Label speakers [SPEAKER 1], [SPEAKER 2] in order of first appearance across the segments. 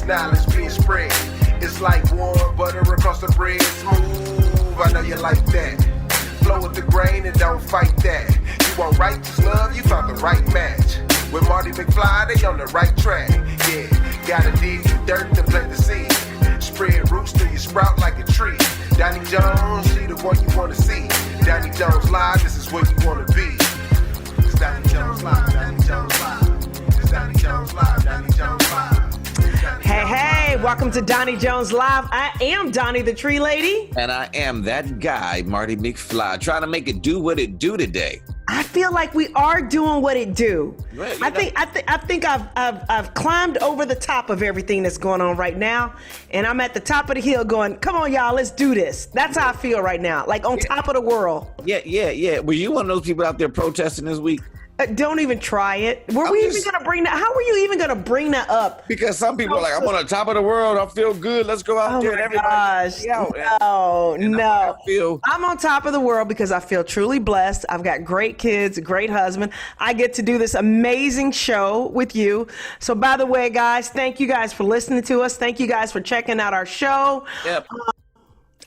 [SPEAKER 1] knowledge being spread. It's like warm butter across the bread. Smooth, I know you like that. Flow with the grain and don't fight that. You want righteous love, you found the right match. With Marty McFly, they on the right track. Yeah, gotta dig the dirt to plant the seed. Spread roots till you sprout like a tree. Donnie Jones, she the one you wanna see. Donnie Jones Live, this is where you wanna be. It's Donnie Jones Live, Donnie Jones Live. It's Donnie Jones Live, Donnie Jones Live.
[SPEAKER 2] Hey, welcome to Donnie Jones Live. I am Donnie the Tree Lady.
[SPEAKER 3] And I am that guy, Marty McFly, trying to make it do what it do today.
[SPEAKER 2] I feel like we are doing what it do.
[SPEAKER 3] Right,
[SPEAKER 2] I think I've climbed over the top of everything that's going on right now, and I'm at the top of the hill going, come on, y'all, let's do this. That's how I feel right now, like on top of the world.
[SPEAKER 3] Yeah. Were you one of those people out there protesting this week?
[SPEAKER 2] Don't even try it. Were we even going to bring that? How were you even going to bring that up?
[SPEAKER 3] Because some people are like, I'm on the top of the world. I feel good. Let's go out there and everybody.
[SPEAKER 2] No. I'm on top of the world because I feel truly blessed. I've got great kids, a great husband. I get to do this amazing show with you. So by the way, guys, thank you guys for listening to us. Thank you guys for checking out our show.
[SPEAKER 3] Yep.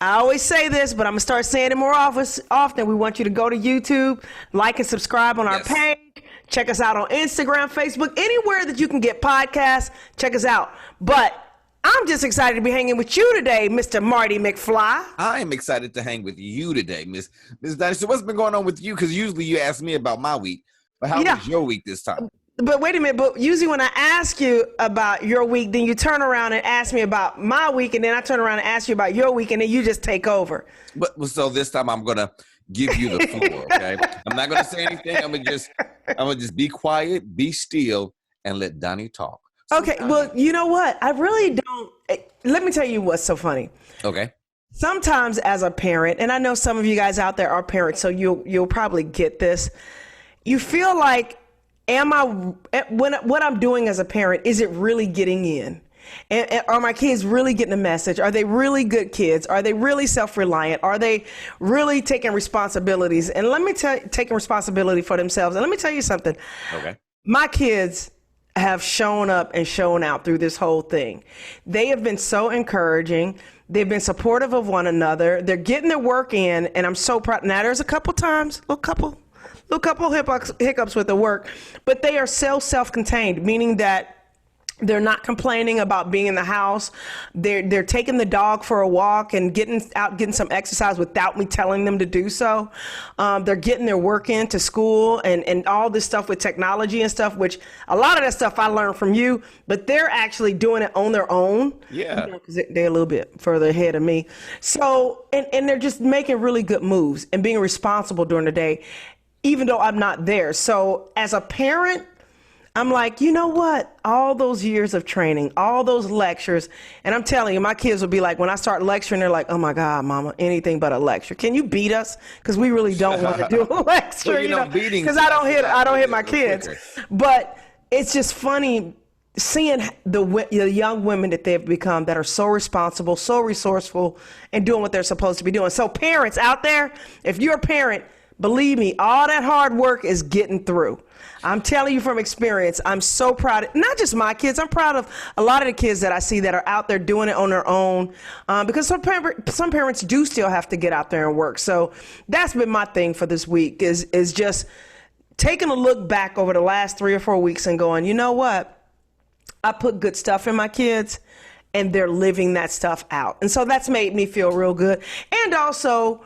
[SPEAKER 2] I always say this, but I'm going to start saying it more often. We want you to go to YouTube, like and subscribe on our page. Check us out on Instagram, Facebook, anywhere that you can get podcasts. Check us out. But I'm just excited to be hanging with you today, Mr. Marty McFly.
[SPEAKER 3] I am excited to hang with you today, Miss Doni. So what's been going on with you? Because usually you ask me about my week. But how was your week this time?
[SPEAKER 2] But wait a minute, but usually when I ask you about your week, then you turn around and ask me about my week, and then I turn around and ask you about your week, and then you just take over.
[SPEAKER 3] But so this time I'm gonna give you the floor, okay? I'm not gonna say anything. I'm gonna just be quiet, be still, and let Donnie talk.
[SPEAKER 2] Okay, well, you know what? I really don't. Let me tell you what's so funny.
[SPEAKER 3] Okay.
[SPEAKER 2] Sometimes as a parent, and I know some of you guys out there are parents, so you'll probably get this. You feel like, what I'm doing as a parent, is it really getting in? And are my kids really getting the message? Are they really good kids? Are they really self-reliant? Are they really taking responsibilities? And let me taking responsibility for themselves. And let me tell you something.
[SPEAKER 3] Okay.
[SPEAKER 2] My kids have shown up and shown out through this whole thing. They have been so encouraging. They've been supportive of one another. They're getting their work in, and I'm so proud. Now, there's a couple times, little couple hiccups with the work, but they are self-contained, meaning that they're not complaining about being in the house. They're taking the dog for a walk and getting some exercise without me telling them to do so. They're getting their work into school and all this stuff with technology and stuff, which a lot of that stuff I learned from you, but they're actually doing it on their own.
[SPEAKER 3] Yeah.
[SPEAKER 2] Because they're a little bit further ahead of me. So, and they're just making really good moves and being responsible during the day, even though I'm not there. So as a parent, I'm like, you know what? All those years of training, all those lectures, and I'm telling you, my kids will be like, when I start lecturing, they're like, oh my God, Mama, anything but a lecture. Can you beat us? Because we really don't want to do a lecture, because I don't hit my kids. But it's just funny seeing the young women that they've become that are so responsible, so resourceful, and doing what they're supposed to be doing. So parents out there, if you're a parent, believe me, all that hard work is getting through. I'm telling you from experience, I'm so proud of, not just my kids, I'm proud of a lot of the kids that I see that are out there doing it on their own, because some parents do still have to get out there and work. So that's been my thing for this week, is just taking a look back over the last 3 or 4 weeks and going, you know what? I put good stuff in my kids, and they're living that stuff out. And so that's made me feel real good. And also,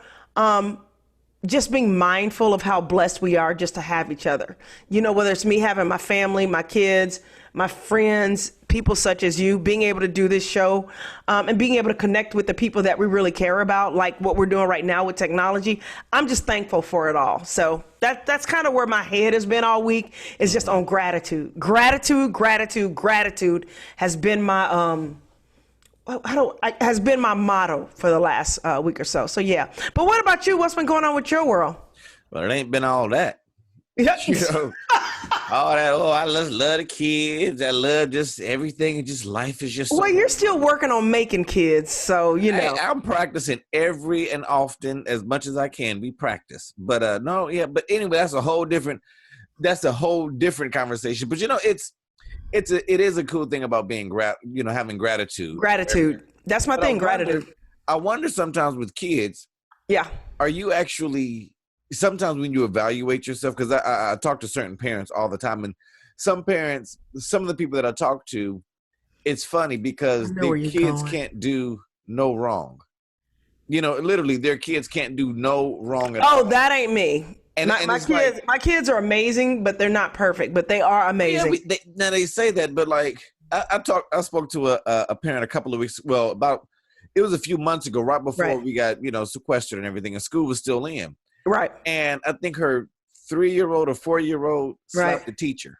[SPEAKER 2] just being mindful of how blessed we are just to have each other. You know, whether it's me having my family, my kids, my friends, people such as you, being able to do this show, and being able to connect with the people that we really care about, like what we're doing right now with technology. I'm just thankful for it all. So that's kind of where my head has been all week, is just on gratitude. Gratitude has been my has been my motto for the last week or so. So yeah. But what about you? What's been going on with your world?
[SPEAKER 3] Well, it ain't been all that.
[SPEAKER 2] Yeah.
[SPEAKER 3] You know, all that. Oh, I just love the kids. I love just everything. And just life is just.
[SPEAKER 2] Well, you're still working on making kids, so you know.
[SPEAKER 3] I'm practicing every and often as much as I can. We practice, but no, yeah. But anyway, that's a whole different conversation. But you know, it is a cool thing about being having gratitude.
[SPEAKER 2] Gratitude. That's my thing. Gratitude.
[SPEAKER 3] I wonder sometimes with kids,
[SPEAKER 2] Yeah.
[SPEAKER 3] are you actually sometimes when you evaluate yourself? Because I talk to certain parents all the time, and some parents, some of the people that I talk to, it's funny because their kids can't do no wrong. Literally, their kids can't do no wrong at all.
[SPEAKER 2] Oh, that ain't me. And my kids are amazing, but they're not perfect, but they are amazing.
[SPEAKER 3] Yeah, now they say that, but like I spoke to a parent a couple of weeks, it was a few months ago, right before we got, sequestered and everything, and school was still in.
[SPEAKER 2] Right.
[SPEAKER 3] And I think her 3-year-old or 4-year-old slapped the teacher,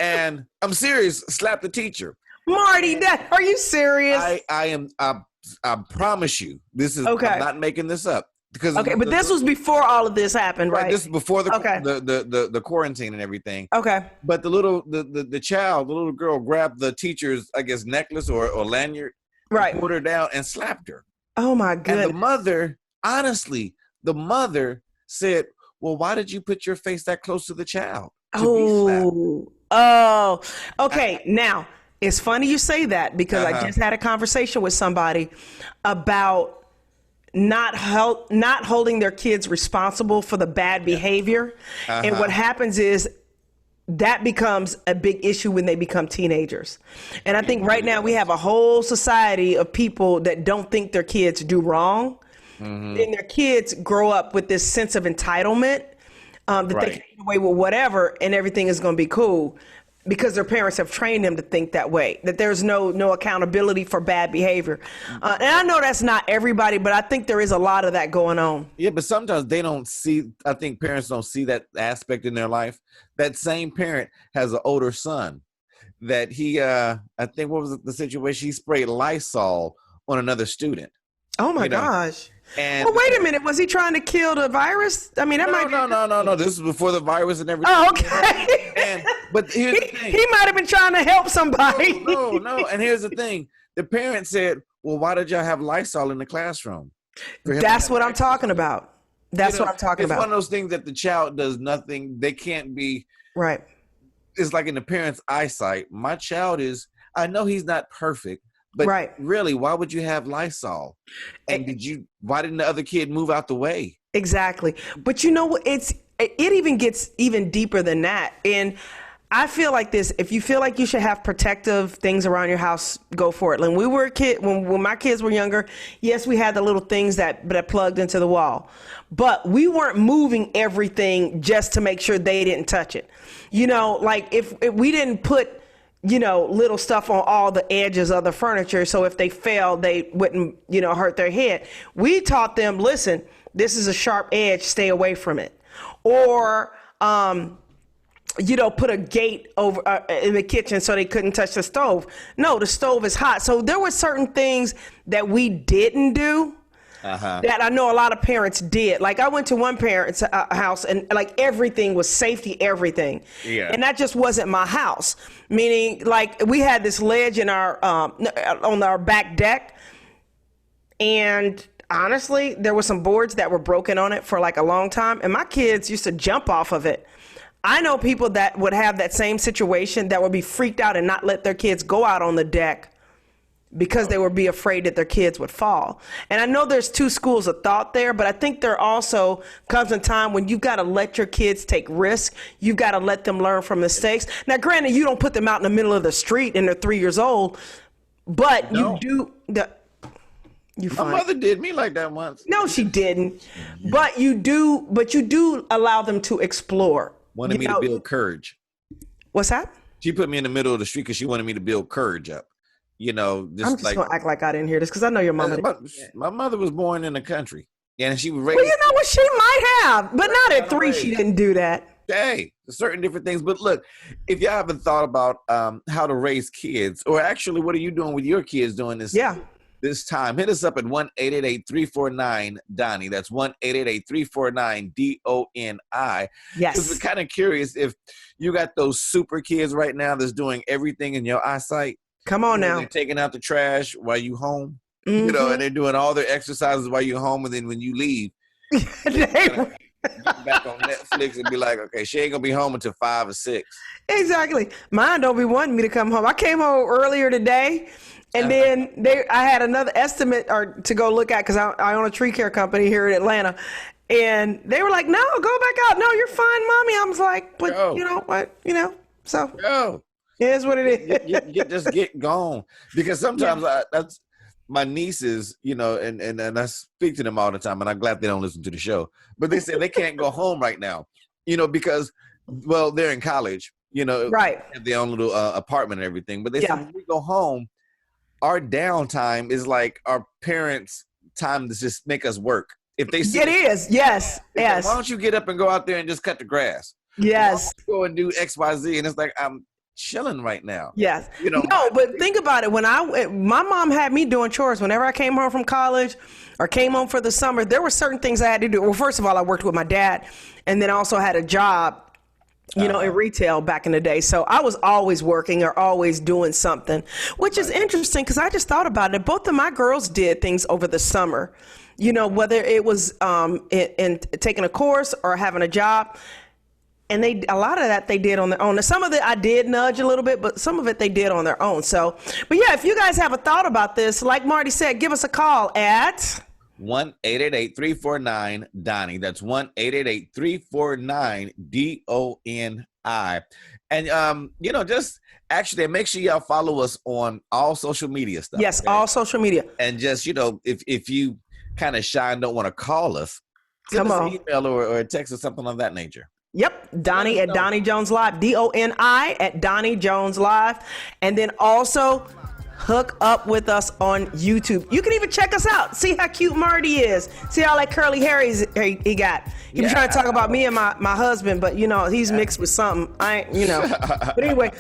[SPEAKER 3] and I'm serious, slapped the teacher.
[SPEAKER 2] Marty, are you serious?
[SPEAKER 3] I promise you, this is, I'm not making this up.
[SPEAKER 2] But this was before all of this happened, right?
[SPEAKER 3] This is before the quarantine and everything.
[SPEAKER 2] Okay.
[SPEAKER 3] But the little girl grabbed the teacher's, I guess, necklace or lanyard,
[SPEAKER 2] right,
[SPEAKER 3] put her down and slapped her.
[SPEAKER 2] Oh my goodness.
[SPEAKER 3] And the mother, honestly, said, "Well, why did you put your face that close to the child to be slapped?"
[SPEAKER 2] Okay. Now it's funny you say that because I just had a conversation with somebody about not holding their kids responsible for the bad behavior. And what happens is that becomes a big issue when they become teenagers. And I think right now we have a whole society of people that don't think their kids do wrong. And their kids grow up with this sense of entitlement that they can get away with whatever and everything is going to be cool, because their parents have trained them to think that way, that there's no accountability for bad behavior. And I know that's not everybody, but I think there is a lot of that going on.
[SPEAKER 3] Yeah, but sometimes I think parents don't see that aspect in their life. That same parent has an older son that I think, what was the situation? He sprayed Lysol on another student.
[SPEAKER 2] Oh my gosh.
[SPEAKER 3] And
[SPEAKER 2] well, wait a minute. Was he trying to kill the virus? I mean,
[SPEAKER 3] no. This is before the virus and everything.
[SPEAKER 2] Oh, okay.
[SPEAKER 3] But here's the thing.
[SPEAKER 2] He might have been trying to help somebody.
[SPEAKER 3] No. And here's the thing. The parent said, "Well, why did y'all have Lysol in the classroom?"
[SPEAKER 2] That's what I'm talking about. That's what I'm talking about.
[SPEAKER 3] It's one of those things that the child does nothing. They can't be.
[SPEAKER 2] Right.
[SPEAKER 3] It's like in the parent's eyesight. My child I know he's not perfect. But really, why would you have Lysol? And why didn't the other kid move out the way?
[SPEAKER 2] Exactly. But it even gets even deeper than that. And I feel like this, if you feel like you should have protective things around your house, go for it. When we were a kid, when my kids were younger, yes, we had the little things that plugged into the wall, but we weren't moving everything just to make sure they didn't touch it. Like if we didn't put little stuff on all the edges of the furniture, so if they fell, they wouldn't, hurt their head. We taught them, listen, this is a sharp edge, stay away from it. Or, put a gate over in the kitchen so they couldn't touch the stove. No, the stove is hot. So there were certain things that we didn't do that I know a lot of parents did. Like I went to one parent's house and like everything was safety, everything. Yeah. And that just wasn't my house. Meaning like we had this ledge in on our back deck. And honestly, there were some boards that were broken on it for like a long time. And my kids used to jump off of it. I know people that would have that same situation that would be freaked out and not let their kids go out on the deck because they would be afraid that their kids would fall. And I know there's two schools of thought there, but I think there also comes a time when you've got to let your kids take risks. You've got to let them learn from mistakes. Now, granted, you don't put them out in the middle of the street and they're 3 years old, but you do.
[SPEAKER 3] My mother did me like that once.
[SPEAKER 2] No, she didn't. But you do allow them to explore.
[SPEAKER 3] Wanted me to build courage.
[SPEAKER 2] What's that?
[SPEAKER 3] She put me in the middle of the street because she wanted me to build courage up.
[SPEAKER 2] I'm just gonna act like I didn't hear this because I know your mama.
[SPEAKER 3] My mother was born in the country, and she was raised.
[SPEAKER 2] Well, you know what? She might have, but not at 3. She didn't do that.
[SPEAKER 3] Hey, certain different things. But look, if y'all haven't thought about how to raise kids, or actually, what are you doing with your kids during this? This time, hit us up at 1-888-349-DONI. That's 1-888-349-DONI.
[SPEAKER 2] Yes.
[SPEAKER 3] Because we're kind of curious if you got those super kids right now that's doing everything in your eyesight.
[SPEAKER 2] Come on now.
[SPEAKER 3] They're taking out the trash while you home, and they're doing all their exercises while you're home, and then when you leave, get back on Netflix and be like, okay, she ain't gonna be home until 5 or 6.
[SPEAKER 2] Exactly. Mine don't be wanting me to come home. I came home earlier today, and then I had another estimate or to go look at because I own a tree care company here in Atlanta, and they were like, "No, go back out. No, you're fine, mommy." I was like, "But you know what? So it is what it is."
[SPEAKER 3] Just get gone, because sometimes that's my nieces, and I speak to them all the time, and I'm glad they don't listen to the show. But they say they can't go home right now, because they're in college.
[SPEAKER 2] Right.
[SPEAKER 3] Have their own little apartment and everything. But they say when we go home, our downtime is like our parents' time to just make us work. If they see
[SPEAKER 2] it is, yes.
[SPEAKER 3] Why don't you get up and go out there and just cut the grass?
[SPEAKER 2] Yes.
[SPEAKER 3] Go and do X, Y, Z, and it's like I'm chilling right now.
[SPEAKER 2] Yes. No, but think about it. When my mom had me doing chores whenever I came home from college or came home for the summer, there were certain things I had to do. Well, first of all, I worked with my dad, and then I also had a job in retail back in the day. So I was always working or always doing something, which is interesting because I just thought about it. Both of my girls did things over the summer, whether it was in taking a course or having a job. And a lot of that they did on their own. Some of it I did nudge a little bit, but some of it they did on their own. So, but yeah, if you guys have a thought about this, like Marty said, give us a call at
[SPEAKER 3] 1-888-349-DONI. That's 1-888-349-DONI. And just actually make sure y'all follow us on all social media stuff.
[SPEAKER 2] Yes, okay? All social media.
[SPEAKER 3] And just if you kind of shy and don't want to call us,
[SPEAKER 2] send us
[SPEAKER 3] an email or a text or something of that nature.
[SPEAKER 2] Yep, Doni at Doni Jones Live, DONI at Doni Jones Live, and then also hook up with us on YouTube. You can even check us out. See how cute Marty is. See how like curly hair he got. He was trying to talk about me and my husband, but he's mixed with something. But anyway,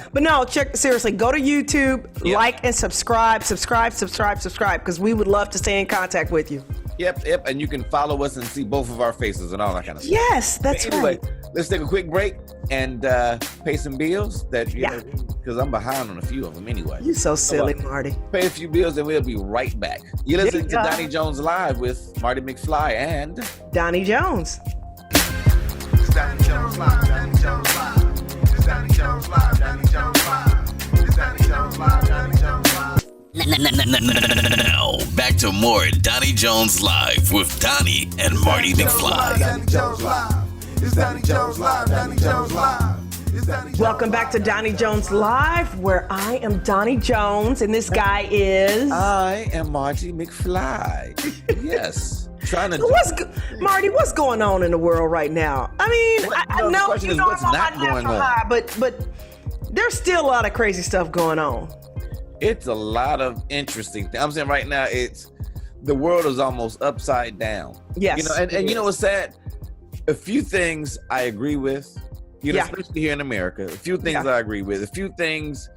[SPEAKER 2] seriously, go to YouTube, like and subscribe, because we would love to stay in contact with you.
[SPEAKER 3] Yep, and you can follow us and see both of our faces and all that kind of stuff.
[SPEAKER 2] Yes, that's right.
[SPEAKER 3] Let's take a quick break and pay some bills because I'm behind on a few of them anyway.
[SPEAKER 2] You're so silly, Marty.
[SPEAKER 3] Pay a few bills and we'll be right back. You're listening to Doni Jones Live with Marty McFly and
[SPEAKER 2] Doni Jones.
[SPEAKER 1] It's Doni Jones Live, Doni Jones Live. It's Doni Jones Live, Doni Jones Live. It's Doni Jones Live, Doni Jones Live.
[SPEAKER 4] Now, back to more Doni Jones Live with Doni and Marty McFly.
[SPEAKER 1] Doni Jones Live. It's Doni Jones Live, Doni Jones Live.
[SPEAKER 2] Welcome back to Doni Jones Live, where I am Doni Jones, and this guy is...
[SPEAKER 3] I am Marty McFly. Yes.
[SPEAKER 2] Marty, what's going on in the world right now? I mean, I know
[SPEAKER 3] what's not going on.
[SPEAKER 2] High, but there's still a lot of crazy stuff going on.
[SPEAKER 3] It's a lot of interesting things. I'm saying right now, the world is almost upside down.
[SPEAKER 2] Yes.
[SPEAKER 3] And you know what's sad? A few things I agree with, especially here in America. A few things I agree with. A few things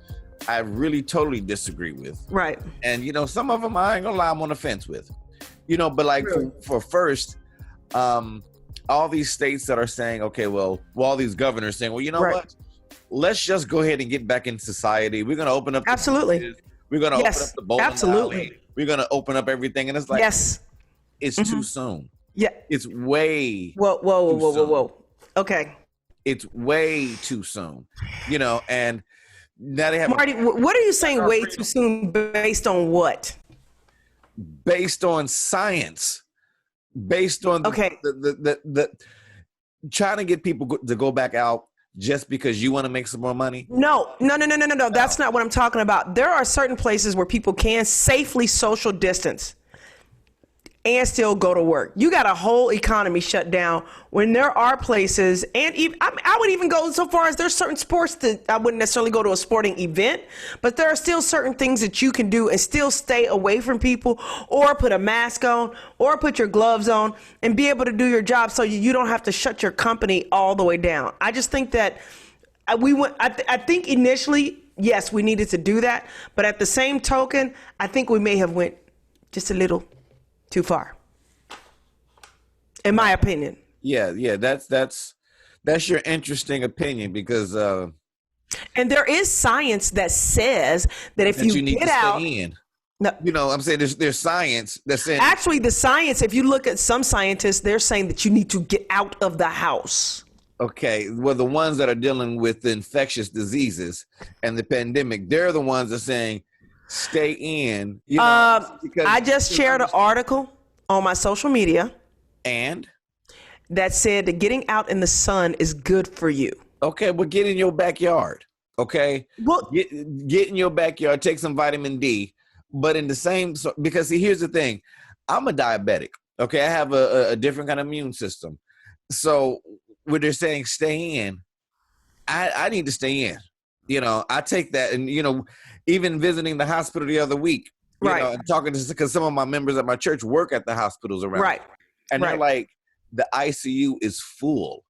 [SPEAKER 3] I really totally disagree with.
[SPEAKER 2] Right.
[SPEAKER 3] And, some of them I ain't gonna lie, I'm on the fence with. But like for first, all these states that are saying, okay, well, all these governors saying, well, you know what? Let's just go ahead and get back in society. We're going to open up.
[SPEAKER 2] Absolutely.
[SPEAKER 3] We're going to open up the bowling alley. We're going to open up everything. And it's like, it's too soon.
[SPEAKER 2] Yeah.
[SPEAKER 3] It's way.
[SPEAKER 2] Whoa. Okay.
[SPEAKER 3] It's way too soon, and now they have.
[SPEAKER 2] Marty, what are you saying way too soon based on what?
[SPEAKER 3] Based on science. Based on the trying to get people to go back out just because you want to make some more money? No.
[SPEAKER 2] That's not what I'm talking about. There are certain places where people can safely social distance and still go to work. You got a whole economy shut down when there are places, and even, I would even go so far as there's certain sports that I wouldn't necessarily go to a sporting event, but there are still certain things that you can do and still stay away from people, or put a mask on, or put your gloves on and be able to do your job so you don't have to shut your company all the way down. I just think that I think initially, yes, we needed to do that, but at the same token, I think we may have went just a little too far, in my opinion.
[SPEAKER 3] Yeah, that's your interesting opinion, because
[SPEAKER 2] and there is science that says that if you
[SPEAKER 3] need
[SPEAKER 2] get
[SPEAKER 3] to
[SPEAKER 2] out,
[SPEAKER 3] stay in.
[SPEAKER 2] No.
[SPEAKER 3] You know, I'm saying there's science that's saying.
[SPEAKER 2] Actually, the science, if you look at some scientists, they're saying that you need to get out of the house.
[SPEAKER 3] Okay, well, the ones that are dealing with the infectious diseases and the pandemic, they're the ones that are saying stay in. You know,
[SPEAKER 2] I just shared an article on my social media
[SPEAKER 3] and
[SPEAKER 2] that said that getting out in the sun is good for you.
[SPEAKER 3] Okay, well, get in your backyard. Okay,
[SPEAKER 2] Well,
[SPEAKER 3] get in your backyard. Take some vitamin D. But in the same, because see, here's the thing, I'm a diabetic. Okay, I have a different kind of immune system. So when they're saying stay in, I need to stay in. You know, I take that, and you know, even visiting the hospital the other week, you know, and talking to, because some of my members at my church work at the hospitals around, and they're like, the ICU is full.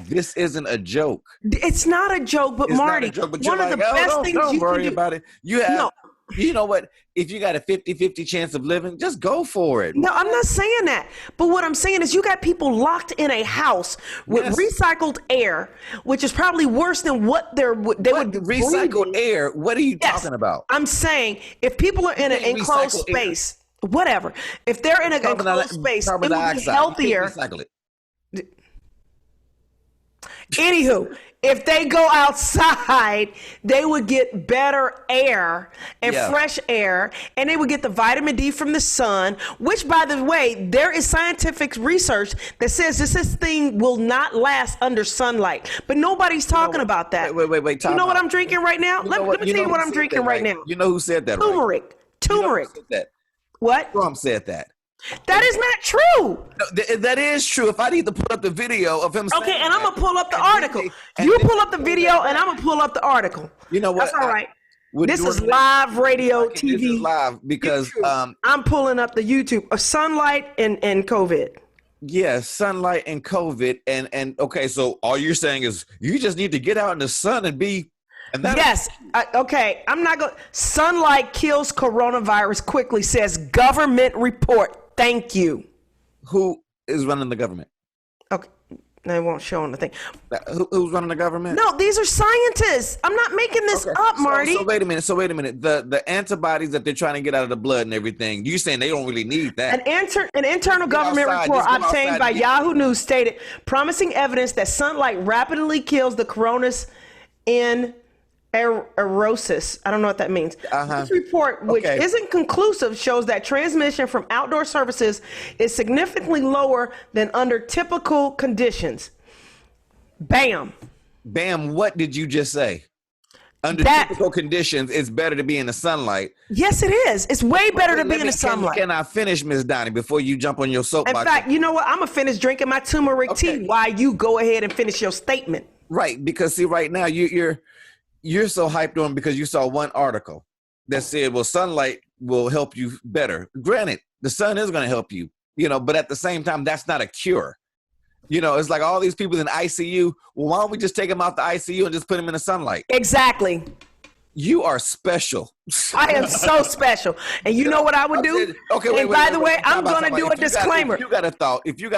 [SPEAKER 3] This isn't a joke.
[SPEAKER 2] It's not a joke, but
[SPEAKER 3] it's
[SPEAKER 2] Marty,
[SPEAKER 3] not a joke, but
[SPEAKER 2] one of the best things
[SPEAKER 3] don't
[SPEAKER 2] you
[SPEAKER 3] worry
[SPEAKER 2] can do
[SPEAKER 3] about it. You have, you know what? If you got a 50-50 chance of living, just go for it.
[SPEAKER 2] No, I'm not saying that. But what I'm saying is you got people locked in a house with recycled air, which is probably worse than what they would
[SPEAKER 3] recycled air. What are you talking about?
[SPEAKER 2] I'm saying if people are in an enclosed space, whatever. If they're in an enclosed space, it would be healthier.
[SPEAKER 3] Recycle it.
[SPEAKER 2] Anywho, if they go outside, they would get better air and fresh air, and they would get the vitamin D from the sun, which, by the way, there is scientific research that says this thing will not last under sunlight. But nobody's talking about that.
[SPEAKER 3] Wait.
[SPEAKER 2] You know what I'm drinking right now? Let me tell you what I'm drinking right now.
[SPEAKER 3] You know who said that?
[SPEAKER 2] Turmeric. Turmeric. What?
[SPEAKER 3] Trump said that.
[SPEAKER 2] That is not true.
[SPEAKER 3] No, that is true. If I need to pull up the video of him saying
[SPEAKER 2] okay, and I'm going to pull up the article. You pull up the video, and I'm going to pull up the article.
[SPEAKER 3] You know what?
[SPEAKER 2] That's all right. This is live radio, TV.
[SPEAKER 3] This is live because
[SPEAKER 2] I'm pulling up the YouTube of sunlight and COVID.
[SPEAKER 3] Yeah, sunlight and COVID. And okay, so all you're saying is you just need to get out in the sun and be. And
[SPEAKER 2] yes. Okay. I'm not going. Sunlight kills coronavirus quickly, says government report. Thank you.
[SPEAKER 3] Who is running the government?
[SPEAKER 2] Okay. They won't show on the thing.
[SPEAKER 3] Who's running the government?
[SPEAKER 2] No, these are scientists. I'm not making this up, Marty.
[SPEAKER 3] So wait a minute. The antibodies that they're trying to get out of the blood and everything, you're saying they don't really need that.
[SPEAKER 2] An internal government report obtained by Yahoo News stated promising evidence that sunlight rapidly kills the coronavirus in aerosis. I don't know what that means. This report, which isn't conclusive, shows that transmission from outdoor surfaces is significantly lower than under typical conditions. Bam.
[SPEAKER 3] What did you just say? Under typical conditions, it's better to be in the sunlight.
[SPEAKER 2] Yes, it is. It's way better to be in the sunlight.
[SPEAKER 3] Can I finish, Miss Doni, before you jump on your soapbox?
[SPEAKER 2] In fact, you know what? I'm going to finish drinking my turmeric tea while you go ahead and finish your statement.
[SPEAKER 3] Right, because see, right now, you're so hyped on because you saw one article that said, well, sunlight will help you better. Granted, the sun is going to help you, but at the same time, that's not a cure. It's like all these people in ICU. Well, why don't we just take them out the ICU and just put them in the sunlight?
[SPEAKER 2] Exactly.
[SPEAKER 3] You are special.
[SPEAKER 2] I am so special. And you know what I would do?
[SPEAKER 3] Okay,
[SPEAKER 2] and by the way, I'm going to do a disclaimer.
[SPEAKER 3] If you got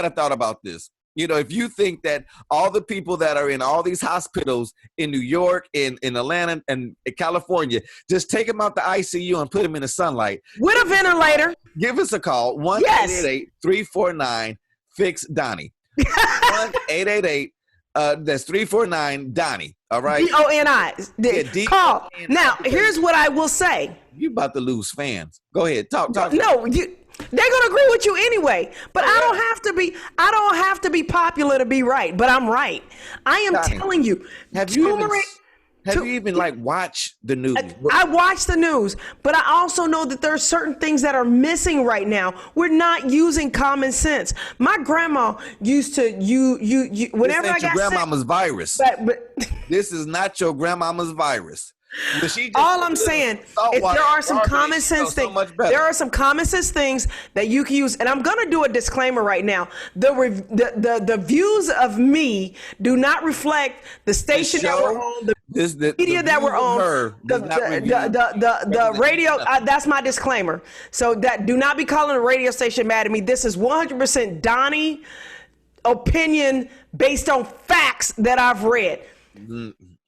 [SPEAKER 3] a thought about this, if you think that all the people that are in all these hospitals in New York, in Atlanta, and in California, just take them out the ICU and put them in the sunlight.
[SPEAKER 2] With a ventilator.
[SPEAKER 3] Give us a call, 1-888-349-FIX-DONI. 1-888, that's 349-DONI, all right?
[SPEAKER 2] DONI. Call. Now, here's what I will say.
[SPEAKER 3] You about to lose fans. Go ahead, talk.
[SPEAKER 2] No, they're gonna agree with you anyway, but I don't have to be popular to be right, but I'm right. I am telling you.
[SPEAKER 3] Have you even watched the news?
[SPEAKER 2] I watch the news, but I also know that there are certain things that are missing right now. We're not using common sense. My grandma used to whenever I got
[SPEAKER 3] your grandmama's
[SPEAKER 2] sick,
[SPEAKER 3] virus.
[SPEAKER 2] But
[SPEAKER 3] this is not your grandmama's virus.
[SPEAKER 2] All I'm saying is there are some common sense things. There are some common sense things that you can use, and I'm going to do a disclaimer right now. The views of me do not reflect the station that we're on, the media that we're on, the radio. That's my disclaimer. So that do not be calling a radio station mad at me. This is 100% Doni opinion based on facts that I've read.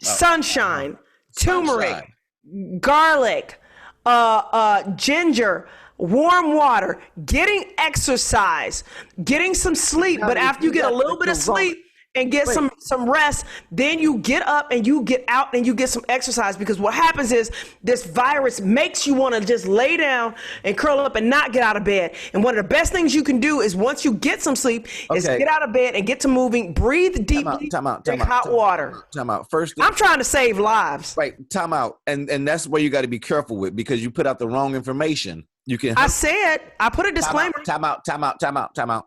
[SPEAKER 2] Sunshine. Turmeric, garlic, ginger, warm water, getting exercise, getting some sleep. But after you get a little bit of sleep and get some rest, then you get up and you get out and you get some exercise, because what happens is this virus makes you want to just lay down and curl up and not get out of bed. And one of the best things you can do is, once you get some sleep, is get out of bed and get to moving, breathe deeply, drink hot water.
[SPEAKER 3] Time out. First,
[SPEAKER 2] I'm trying to save lives.
[SPEAKER 3] Right, time out. And that's where you got to be careful with, because you put out the wrong information. You can.
[SPEAKER 2] I put a disclaimer.
[SPEAKER 3] Time out.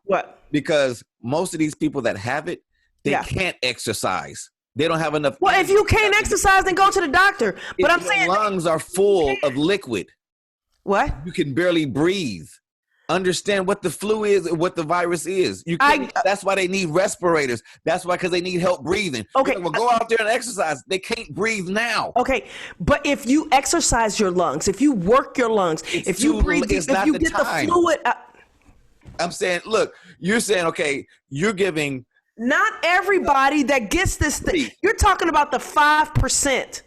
[SPEAKER 2] What?
[SPEAKER 3] Because most of these people that have it, they can't exercise. They don't have enough.
[SPEAKER 2] Well, if you can't exercise, then go to the doctor. But I'm saying
[SPEAKER 3] lungs are full of liquid.
[SPEAKER 2] What?
[SPEAKER 3] You can barely breathe. Understand what the flu is and what the virus is. That's why they need respirators. That's why, because they need help breathing. Okay. Well, go out there and exercise. They can't breathe now.
[SPEAKER 2] Okay. But if you exercise your lungs, if you work your lungs, if you breathe, if you get the fluid.
[SPEAKER 3] I'm saying, look, you're saying, okay, you're giving.
[SPEAKER 2] Not everybody that gets this thing. You're talking about the 5%.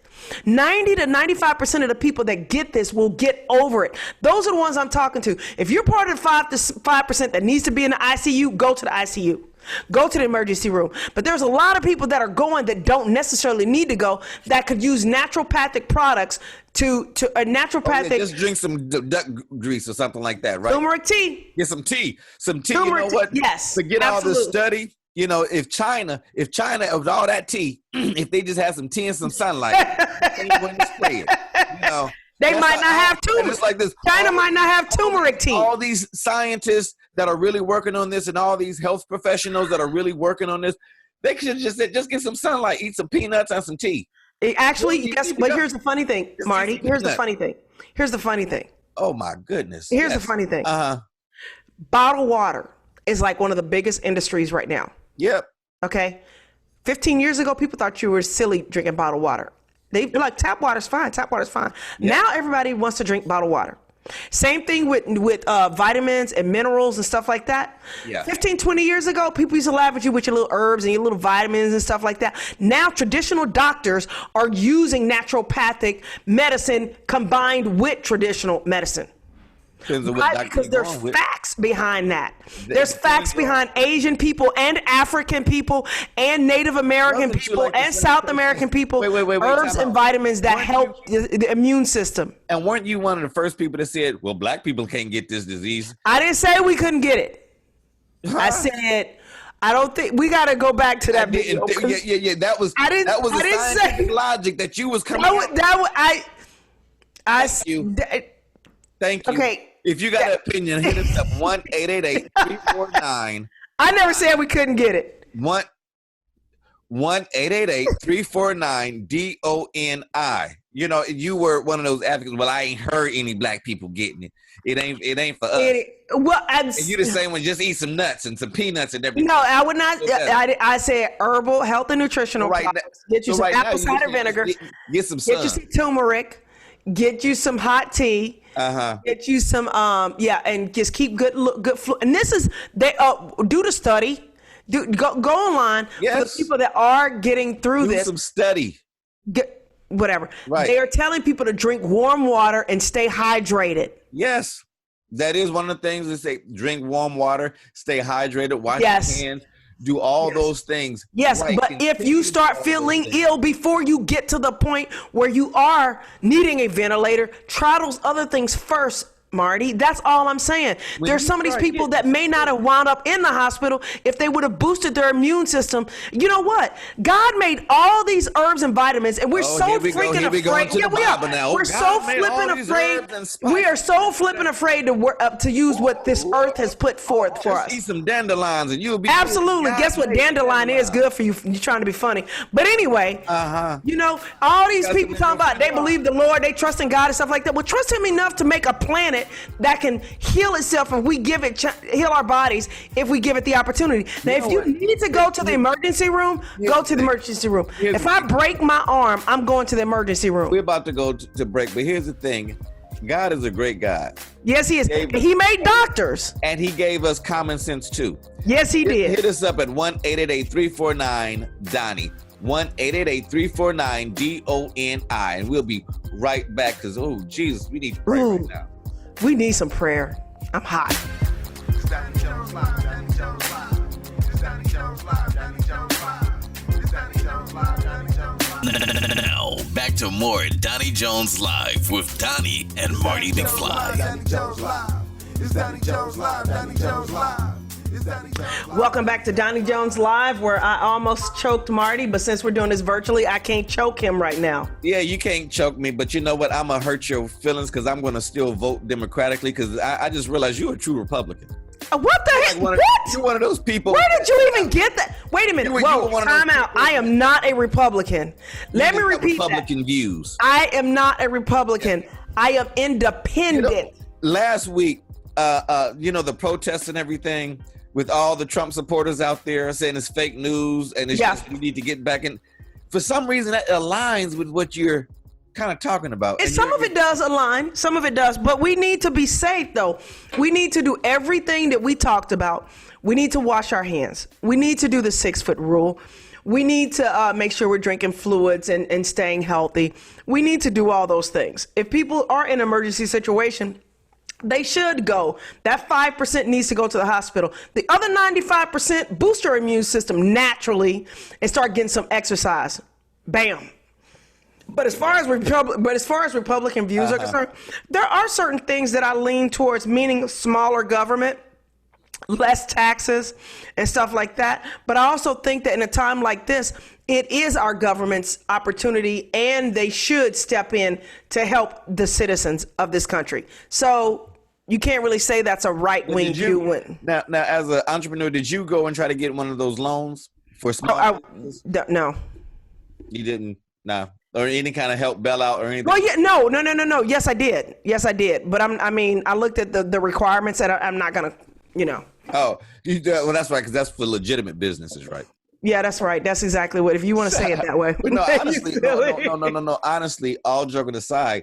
[SPEAKER 2] 90 to 95% of the people that get this will get over it. Those are the ones I'm talking to. If you're part of the 5% that needs to be in the ICU, go to the ICU. Go to the emergency room. But there's a lot of people that are going that don't necessarily need to go, that could use naturopathic products to a naturopathic.
[SPEAKER 3] Just drink some duck grease or something like that, right?
[SPEAKER 2] Turmeric tea.
[SPEAKER 3] Get some tea. Some tea.
[SPEAKER 2] Turmeric
[SPEAKER 3] you know what?
[SPEAKER 2] Yes.
[SPEAKER 3] Forget all this study. You know, if China of all that tea, if they just had some tea and some sunlight, they wouldn't spray it. You know,
[SPEAKER 2] they might not have turmeric.
[SPEAKER 3] It's like this.
[SPEAKER 2] China might not have turmeric tea.
[SPEAKER 3] All these scientists that are really working on this, and all these health professionals that are really working on this, they should just get some sunlight, eat some peanuts and some tea.
[SPEAKER 2] Actually, but here's the funny thing, Marty. Here's the funny thing.
[SPEAKER 3] Oh my goodness.
[SPEAKER 2] Here's the funny thing. Bottled water is like one of the biggest industries right now.
[SPEAKER 3] Yep.
[SPEAKER 2] Okay. 15 years ago, people thought you were silly drinking bottled water. They're like, tap water's fine. Tap water's fine. Yep. Now everybody wants to drink bottled water. Same thing with vitamins and minerals and stuff like that.
[SPEAKER 3] Yeah.
[SPEAKER 2] 15, 20 years ago, people used to laugh at you with your little herbs and your little vitamins and stuff like that. Now traditional doctors are using naturopathic medicine combined with traditional medicine. Right, because there's facts behind that. There's facts behind Asian people and African people and Native American people and South American people. Herbs and vitamins that help the immune system.
[SPEAKER 3] And weren't you one of the first people that said, well, black people can't get this disease?
[SPEAKER 2] I didn't say we couldn't get it. I said, I don't think we got to go back to that video.
[SPEAKER 3] Yeah. That was the scientific logic that you was coming up. Thank you. Okay. If you got an opinion, hit us up 1-888-349.
[SPEAKER 2] I never said we couldn't get it.
[SPEAKER 3] 1-888-349-DONI. You know, you were one of those advocates. Well, I ain't heard any black people getting it. It ain't for us. And you the same one. Just eat some nuts and some peanuts and everything.
[SPEAKER 2] No, I would not. I said herbal, health, and nutritional products. Get you some apple cider vinegar.
[SPEAKER 3] Get some sun.
[SPEAKER 2] Get you some turmeric. Get you some hot tea. Get you some and just keep good flu. And this is they do the study. Go online for the people that are getting through this.
[SPEAKER 3] Some study.
[SPEAKER 2] Whatever.
[SPEAKER 3] Right.
[SPEAKER 2] They are telling people to drink warm water and stay hydrated.
[SPEAKER 3] Yes, that is one of the things they say. Drink warm water, stay hydrated, wash your hands. Do all those things.
[SPEAKER 2] Yes, right. But if you start feeling ill before you get to the point where you are needing a ventilator, try those other things first, Marty. That's all I'm saying. There's some of these people that may not have wound up in the hospital if they would have boosted their immune system. You know what? God made all these herbs and vitamins, and we're so freaking afraid. Yeah, we are. We're so flipping afraid. We are so flipping afraid to use what this earth has put forth for us.
[SPEAKER 3] Eat some dandelions, and you'll be
[SPEAKER 2] absolutely. Guess what? Dandelion is good for you. You're trying to be funny, but anyway, you know, all these people talking about they believe the Lord, they trust in God and stuff like that. Well, trust Him enough to make a planet that can heal itself if we give it heal our bodies if we give it the opportunity. Now, if you need to go to the emergency room, go to the emergency room. If I break my arm, I'm going to the emergency room.
[SPEAKER 3] We're about to go to break, but here's the thing. God is a great God.
[SPEAKER 2] Yes, He is. He made doctors.
[SPEAKER 3] And He gave us common sense too.
[SPEAKER 2] Yes, He did.
[SPEAKER 3] Hit us up at 1-888-349-DONI. 1-888-349-DONI. And we'll be right back because, oh, Jesus, we need to pray right now.
[SPEAKER 2] We need some prayer. I'm hot.
[SPEAKER 1] It's Donnie Jones Live, Donnie Jones Live. It's Donnie Jones Live, Donnie Jones Live. It's Donnie Jones Live, Donnie Jones Live.
[SPEAKER 4] Now, back to more Donnie Jones Live with Donnie and Marty McFly.
[SPEAKER 1] Donnie Jones Live. It's Donnie Jones Live, Donnie Jones Live.
[SPEAKER 2] Welcome back to Donnie Jones Live, where I almost choked Marty, but since we're doing this virtually, I can't choke him right now.
[SPEAKER 3] Yeah, you can't choke me, but you know what? I'm going to hurt your feelings because I'm going to still vote Democratically because I just realized you're a true Republican.
[SPEAKER 2] What the heck?
[SPEAKER 3] Like you're one of those people.
[SPEAKER 2] Where did you even get that? Wait a minute. Whoa, time out. I am not a Republican. Let me repeat
[SPEAKER 3] Republican views.
[SPEAKER 2] I am not a Republican. I am independent.
[SPEAKER 3] Last week, the protests and everything, with all the Trump supporters out there saying it's fake news and it's just we need to get back in. For some reason, that aligns with what you're kind of talking about.
[SPEAKER 2] And some of it does align. Some of it does. But we need to be safe, though. We need to do everything that we talked about. We need to wash our hands. We need to do the 6-foot rule. We need to make sure we're drinking fluids and staying healthy. We need to do all those things. If people are in an emergency situation, they should go. That 5% needs to go to the hospital. The other 95% boost your immune system naturally and start getting some exercise. Bam. But as far as Republican views are concerned, there are certain things that I lean towards, meaning smaller government, less taxes, and stuff like that. But I also think that in a time like this, it is our government's opportunity, and they should step in to help the citizens of this country. So you can't really say that's a right-wing view.
[SPEAKER 3] Now, as an entrepreneur, did you go and try to get one of those loans for small businesses?
[SPEAKER 2] No.
[SPEAKER 3] You didn't? No. Or any kind of help bailout or anything?
[SPEAKER 2] Well, yeah, no. Yes, I did. But I looked at the requirements, and I'm not gonna,
[SPEAKER 3] Oh, well, that's right, because that's for legitimate businesses, right?
[SPEAKER 2] Yeah, that's right. That's exactly what. If you want to say it that way.
[SPEAKER 3] No, honestly, no. Honestly, all joking aside,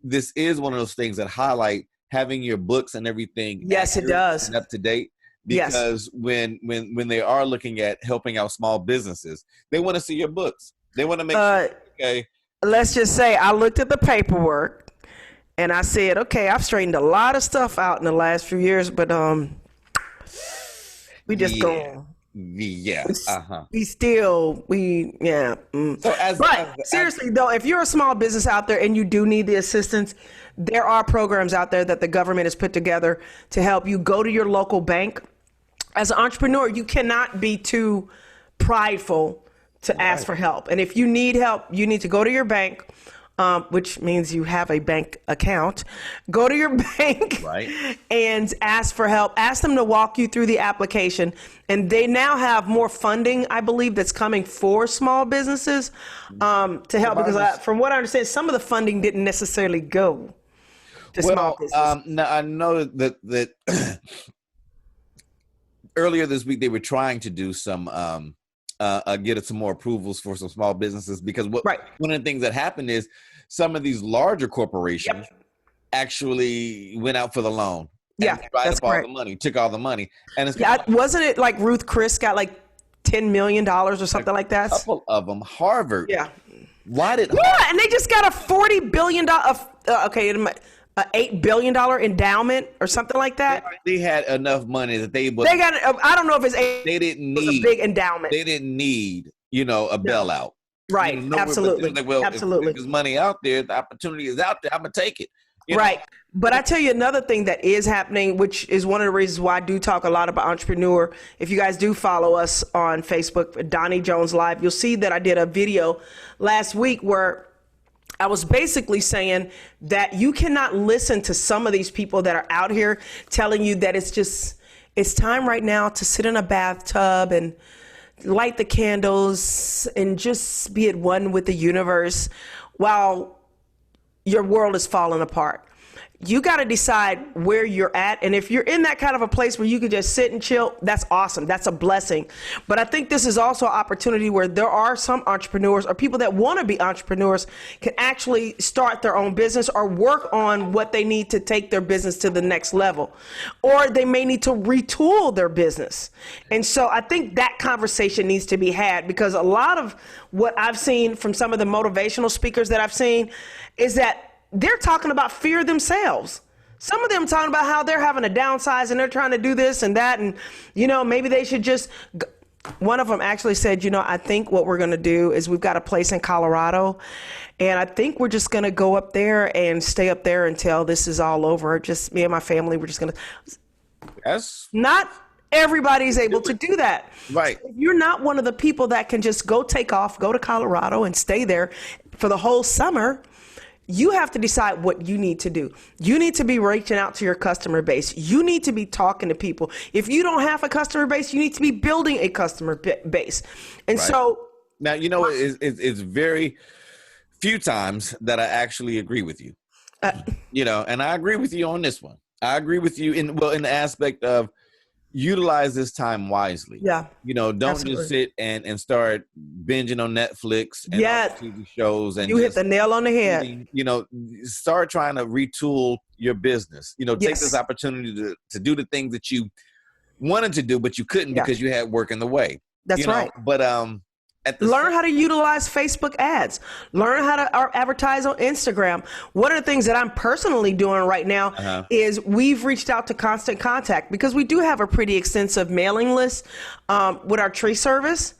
[SPEAKER 3] this is one of those things that highlight having your books and everything.
[SPEAKER 2] Yes, it does.
[SPEAKER 3] And up to date. Because when they are looking at helping out small businesses, they want to see your books. They want to make sure. Okay.
[SPEAKER 2] Let's just say I looked at the paperwork and I said, okay, I've straightened a lot of stuff out in the last few years, but we just go.
[SPEAKER 3] Yeah.
[SPEAKER 2] Seriously though, if you're a small business out there and you do need the assistance, there are programs out there that the government has put together to help you. Go to your local bank. As an entrepreneur, you cannot be too prideful to ask for help. And if you need help, you need to go to your bank, which means you have a bank account. Go to your bank and ask for help. Ask them to walk you through the application. And they now have more funding, I believe, that's coming for small businesses to help. Because from what I understand, some of the funding didn't necessarily go to small businesses.
[SPEAKER 3] Now, I know that earlier this week, they were trying to do some get some more approvals for some small businesses, because one of the things that happened is some of these larger corporations actually went out for the loan.
[SPEAKER 2] That's
[SPEAKER 3] all the money, took all the money. And it's
[SPEAKER 2] wasn't it like Ruth Chris got like $10 million or something like that?
[SPEAKER 3] A couple of them. Harvard.
[SPEAKER 2] Yeah.
[SPEAKER 3] Why did?
[SPEAKER 2] And they just got a $40 billion, $8 billion endowment or something like that.
[SPEAKER 3] They had enough money that they got.
[SPEAKER 2] I don't know if it's
[SPEAKER 3] they didn't need
[SPEAKER 2] a big endowment.
[SPEAKER 3] They didn't need a bailout.
[SPEAKER 2] Right. Absolutely. Absolutely.
[SPEAKER 3] If there's money out there, the opportunity is out there. I'm gonna take it.
[SPEAKER 2] Right. But I tell you another thing that is happening, which is one of the reasons why I do talk a lot about entrepreneur. If you guys do follow us on Facebook, Donnie Jones Live, you'll see that I did a video last week where I was basically saying that you cannot listen to some of these people that are out here telling you that it's time right now to sit in a bathtub and light the candles and just be at one with the universe while your world is falling apart. you got to decide where you're at. And if you're in that kind of a place where you can just sit and chill, that's awesome. That's a blessing. But I think this is also an opportunity where there are some entrepreneurs or people that want to be entrepreneurs can actually start their own business or work on what they need to take their business to the next level. Or they may need to retool their business. And so I think that conversation needs to be had, because a lot of what I've seen from some of the motivational speakers that I've seen is that they're talking about fear themselves. Some of them talking about how they're having to downsize and they're trying to do this and that. And, maybe they should just, one of them actually said, I think what we're going to do is we've got a place in Colorado, and I think we're just going to go up there and stay up there until this is all over. Just me and my family, we're just going to.
[SPEAKER 3] Yes.
[SPEAKER 2] Not everybody's able to do that.
[SPEAKER 3] Right.
[SPEAKER 2] If you're not one of the people that can just take off, go to Colorado and stay there for the whole summer, you have to decide what you need to do. You need to be reaching out to your customer base. You need to be talking to people. If you don't have a customer base, you need to be building a customer base. And
[SPEAKER 3] right.
[SPEAKER 2] So
[SPEAKER 3] now, it's very few times that I actually agree with you. And I agree with you on this one. I agree with you in the aspect of utilize this time wisely.
[SPEAKER 2] Yeah.
[SPEAKER 3] Don't
[SPEAKER 2] absolutely.
[SPEAKER 3] just sit and start binging on Netflix and all the TV shows. And
[SPEAKER 2] you hit the nail on the head.
[SPEAKER 3] Start trying to retool your business. Take
[SPEAKER 2] Yes.
[SPEAKER 3] this opportunity to do the things that you wanted to do, but you couldn't because you had work in the way.
[SPEAKER 2] That's right.
[SPEAKER 3] But
[SPEAKER 2] learn how to utilize Facebook ads. Learn how to advertise on Instagram. One of the things that I'm personally doing right now is we've reached out to Constant Contact, because we do have a pretty extensive mailing list with our tree service.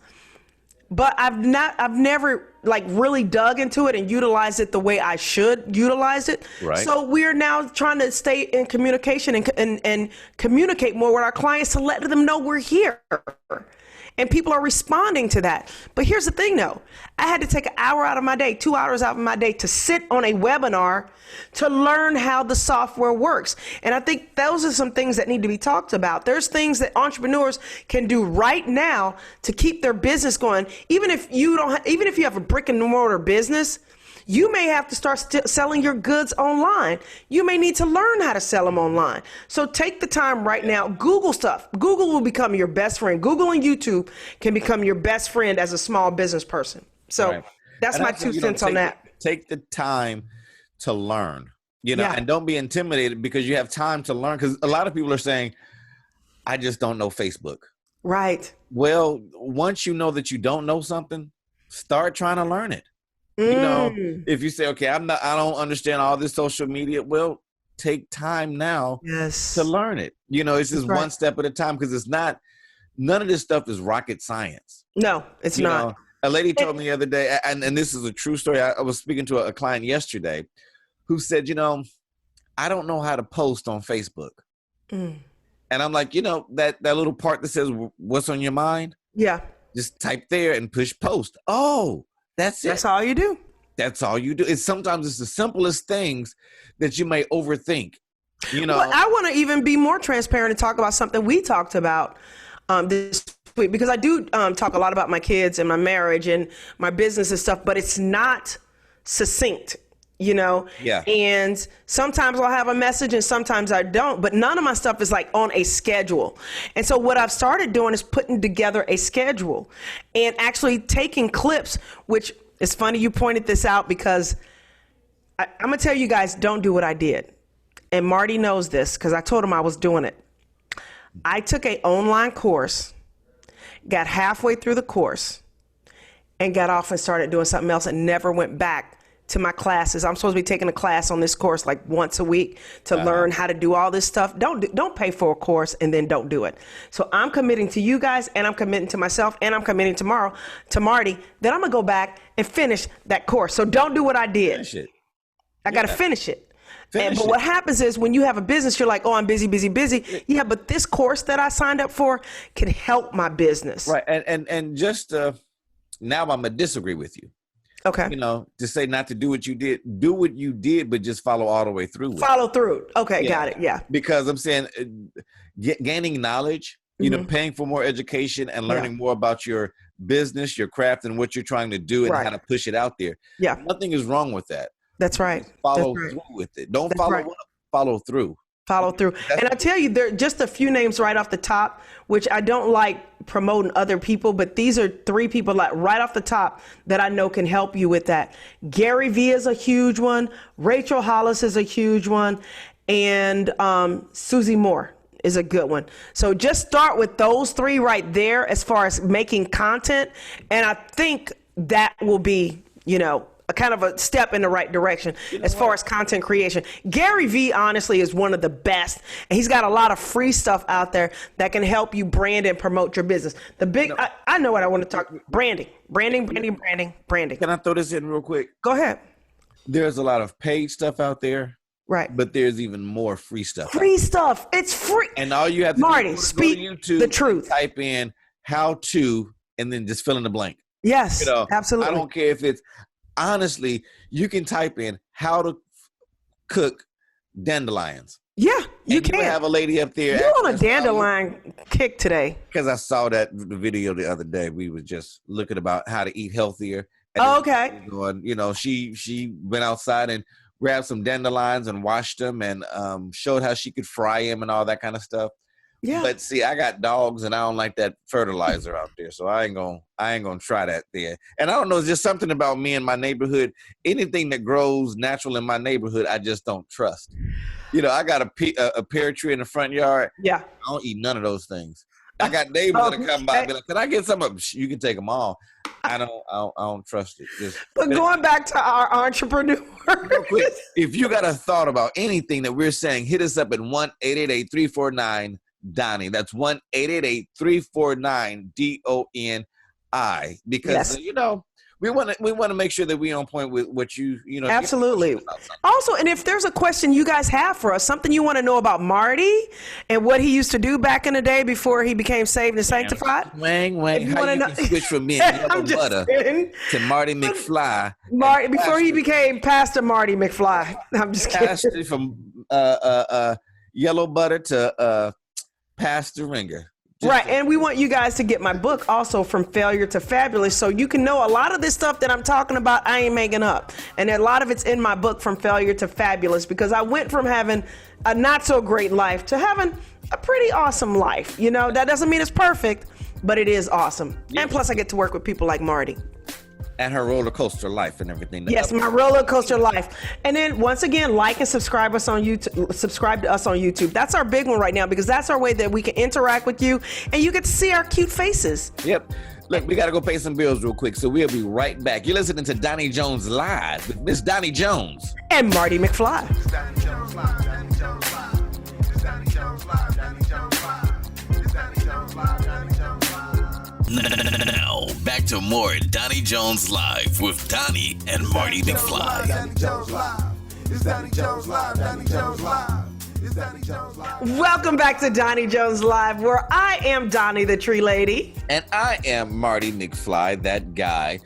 [SPEAKER 2] But I've never really dug into it and utilized it the way I should utilize it.
[SPEAKER 3] Right.
[SPEAKER 2] So we're now trying to stay in communication and communicate more with our clients to let them know we're here. And people are responding to that. But here's the thing, though. I had to take an hour out of my day, 2 hours out of my day to sit on a webinar to learn how the software works. And I think those are some things that need to be talked about. There's things that entrepreneurs can do right now to keep their business going. Even if you have a brick and mortar business, you may have to start selling your goods online. You may need to learn how to sell them online. So take the time right now. Google stuff. Google will become your best friend. Google and YouTube can become your best friend as a small business person. So that's my 2 cents on that.
[SPEAKER 3] Take the time to learn, and don't be intimidated because you have time to learn. Because a lot of people are saying, I just don't know Facebook.
[SPEAKER 2] Right.
[SPEAKER 3] Well, once you know that you don't know something, start trying to learn it. If you say, okay, I don't understand all this social media. Well, take time now to learn it. It's just one step at a time, because none of this stuff is rocket science.
[SPEAKER 2] No, it's not.
[SPEAKER 3] A lady told me the other day, and this is a true story. I was speaking to a client yesterday who said, I don't know how to post on Facebook. And I'm like, that little part that says, what's on your mind? Yeah. Just type there and push post. Oh, that's it.
[SPEAKER 2] That's all you do.
[SPEAKER 3] That's all you do. Sometimes it's the simplest things that you may overthink.
[SPEAKER 2] Well, I want to even be more transparent and talk about something we talked about this week, because I do talk a lot about my kids and my marriage and my business and stuff, but it's not succinct.
[SPEAKER 3] Yeah.
[SPEAKER 2] And sometimes I'll have a message and sometimes I don't, but none of my stuff is on a schedule. And so what I've started doing is putting together a schedule and actually taking clips, which is funny you pointed this out, because I'm going to tell you guys, don't do what I did. And Marty knows this because I told him I was doing it. I took an online course, got halfway through the course, and got off and started doing something else and never went back to my classes. I'm supposed to be taking a class on this course once a week to learn how to do all this stuff. Don't pay for a course and then don't do it. So I'm committing to you guys, and I'm committing to myself, and I'm committing tomorrow to Marty that I'm gonna go back and finish that course. So don't do what I did.
[SPEAKER 3] Finish it.
[SPEAKER 2] I gotta finish it. But what happens is when you have a business, you're like, oh, I'm busy. Yeah, but this course that I signed up for can help my business.
[SPEAKER 3] Right, and just now I'm gonna disagree with you.
[SPEAKER 2] Okay.
[SPEAKER 3] To say not to do what you did, but just follow all the way through.
[SPEAKER 2] Follow through. Okay, got it. Yeah.
[SPEAKER 3] Because I'm saying gaining knowledge, paying for more education and learning more about your business, your craft, and what you're trying to do and how to push it out there.
[SPEAKER 2] Yeah.
[SPEAKER 3] Nothing is wrong with that.
[SPEAKER 2] That's right.
[SPEAKER 3] Just follow through with it. Don't follow up. follow through.
[SPEAKER 2] Follow through. And I tell you, there are just a few names right off the top, which I don't like promoting other people, but these are 3 people like right off the top that I know can help you with that. Gary Vee is a huge one. Rachel Hollis is a huge one. And Susie Moore is a good one. So just start with those 3 right there as far as making content. And I think that will be, a kind of a step in the right direction as far as content creation. Gary Vee, honestly, is one of the best. And he's got a lot of free stuff out there that can help you brand and promote your business. I know what I want to talk, branding.
[SPEAKER 3] Can I throw this in real quick?
[SPEAKER 2] Go ahead.
[SPEAKER 3] There's a lot of paid stuff out there.
[SPEAKER 2] Right.
[SPEAKER 3] But there's even more free stuff.
[SPEAKER 2] Free stuff. It's free.
[SPEAKER 3] And all you have to
[SPEAKER 2] Marty,
[SPEAKER 3] do is
[SPEAKER 2] speak
[SPEAKER 3] go to YouTube,
[SPEAKER 2] the truth.
[SPEAKER 3] Type in how to, and then just fill in the blank.
[SPEAKER 2] Yes, absolutely.
[SPEAKER 3] I don't care if it's, honestly, you can type in how to cook dandelions.
[SPEAKER 2] Yeah, you can.
[SPEAKER 3] You have a lady up there.
[SPEAKER 2] You're on a dandelion kick today.
[SPEAKER 3] Because I saw the video the other day. We was just looking about how to eat healthier.
[SPEAKER 2] Oh, okay.
[SPEAKER 3] She went outside and grabbed some dandelions and washed them and showed how she could fry them and all that kind of stuff. Yeah. But see, I got dogs and I don't like that fertilizer out there, so I ain't gonna try that there. And I don't know, it's just something about me in my neighborhood. Anything that grows natural in my neighborhood, I just don't trust. I got a pear tree in the front yard. Yeah. I don't eat none of those things. I got neighbors that come by and be like, "Can I get some of them?" You can take them all. I don't trust it.
[SPEAKER 2] But going back to our entrepreneur.
[SPEAKER 3] Real quick, if you got a thought about anything that we're saying, hit us up at 1-888-349 Donnie. That's 1-888-349 DONI. Because we want to make sure that we're on point with what
[SPEAKER 2] Absolutely. Also, and if there's a question you guys have for us, something you want to know about Marty and what he used to do back in the day before he became saved and sanctified.
[SPEAKER 3] Wang. How you can switch from me and Yellow Butter to Marty McFly.
[SPEAKER 2] Before he became Pastor Marty McFly. I'm just kidding.
[SPEAKER 3] Pastor from Yellow Butter to Pastor Ringer.
[SPEAKER 2] Right, and we want you guys to get my book also, From Failure to Fabulous, so you can know a lot of this stuff that I'm talking about, I ain't making up. And a lot of it's in my book, From Failure to Fabulous, because I went from having a not so great life to having a pretty awesome life. That doesn't mean it's perfect, but it is awesome. Yeah. And plus I get to work with people like Marty.
[SPEAKER 3] And her roller coaster life and everything.
[SPEAKER 2] Yes, my roller coaster life. And then once again, like and subscribe us on YouTube. Subscribe to us on YouTube. That's our big one right now because that's our way that we can interact with you and you get to see our cute faces.
[SPEAKER 3] Yep. Look, we got to go pay some bills real quick, so we'll be right back. You're listening to Donnie Jones Live with Miss Donnie Jones
[SPEAKER 2] and Marty McFly.
[SPEAKER 1] It's Donnie Jones Live. Donnie Jones Live. It's Donnie Jones Live. Donnie Jones Live. It's Donnie Jones Live. Donnie Jones Live.
[SPEAKER 4] Now, back to more Donnie Jones Live with Donnie and Marty McFly.
[SPEAKER 1] Donnie Jones Live. It's Donnie Jones Live. Donnie Jones Live. It's Donnie Jones Live.
[SPEAKER 2] Welcome back to Donnie Jones Live, where I am Donnie the Tree Lady.
[SPEAKER 3] And I am Marty McFly, that guy.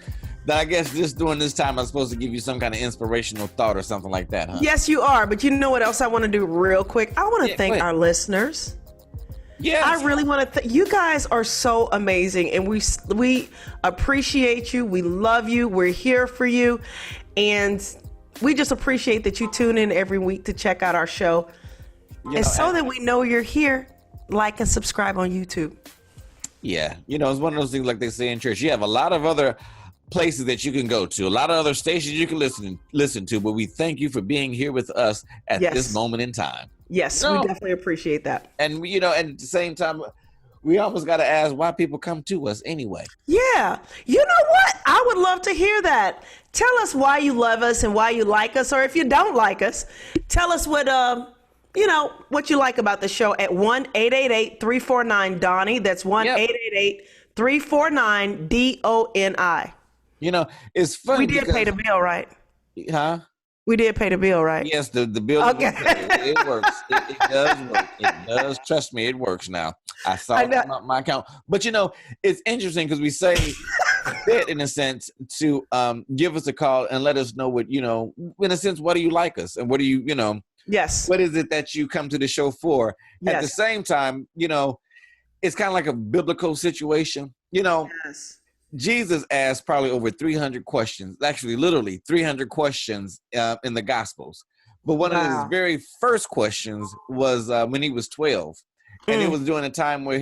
[SPEAKER 3] Now, I guess just during this time, I'm supposed to give you some kind of inspirational thought or something like that, huh?
[SPEAKER 2] Yes, you are. But you know what else I want to do real quick? I want to thank our listeners. Yes. I really want to you guys are so amazing, and we appreciate you. We love you. We're here for you, and we just appreciate that you tune in every week to check out our show. That we know you're here, like and subscribe on YouTube.
[SPEAKER 3] Yeah, it's one of those things like they say in church. You have a lot of other places that you can go to, a lot of other stations you can listen to, but we thank you for being here with us at this moment in time.
[SPEAKER 2] Yes, we definitely appreciate that.
[SPEAKER 3] And, and at the same time, we almost got to ask why people come to us anyway.
[SPEAKER 2] Yeah. You know what? I would love to hear that. Tell us why you love us and why you like us. Or if you don't like us, tell us what you like about the show at 1-888-349-DONNIE. That's 1-888-349-DONI.
[SPEAKER 3] It's funny.
[SPEAKER 2] We did pay the bill, right?
[SPEAKER 3] Huh?
[SPEAKER 2] We did pay the bill, right?
[SPEAKER 3] Yes, the bill. Okay. It works. It does work. It does. Trust me, it works now. I saw it on my account. But it's interesting because we say it in a sense to give us a call and let us know what in a sense, what do you like us and what do you
[SPEAKER 2] Yes.
[SPEAKER 3] What is it that you come to the show for? Yes. At the same time, it's kind of like a biblical situation. Yes. Jesus asked probably over 300 questions, actually literally 300 questions in the Gospels. But one of his
[SPEAKER 2] Wow.
[SPEAKER 3] very first questions was when he was 12. And it was during a time where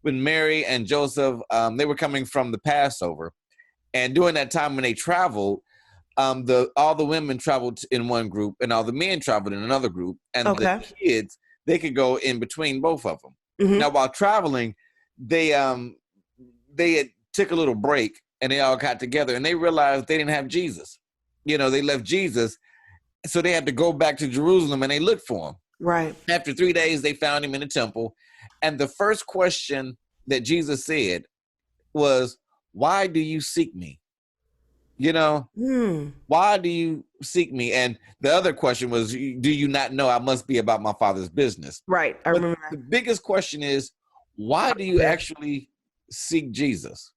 [SPEAKER 3] when Mary and Joseph, they were coming from the Passover. And during that time when they traveled, all the women traveled in one group and all the men traveled in another group. And the
[SPEAKER 2] Okay.
[SPEAKER 3] kids, they could go in between both of them.
[SPEAKER 2] Mhm.
[SPEAKER 3] Now, while traveling, they had took a little break and they all got together and they realized they didn't have Jesus. You know, they left Jesus. So they had to go back to Jerusalem and they looked for him.
[SPEAKER 2] Right.
[SPEAKER 3] After 3 days, they found him in the temple. And the first question that Jesus said was, "Why do you seek me?" You know, why do you seek me? And the other question was, "Do you not know I must be about my Father's business?"
[SPEAKER 2] Right. I
[SPEAKER 3] But
[SPEAKER 2] remember
[SPEAKER 3] the
[SPEAKER 2] that.
[SPEAKER 3] biggest question is, why do you actually seek Jesus?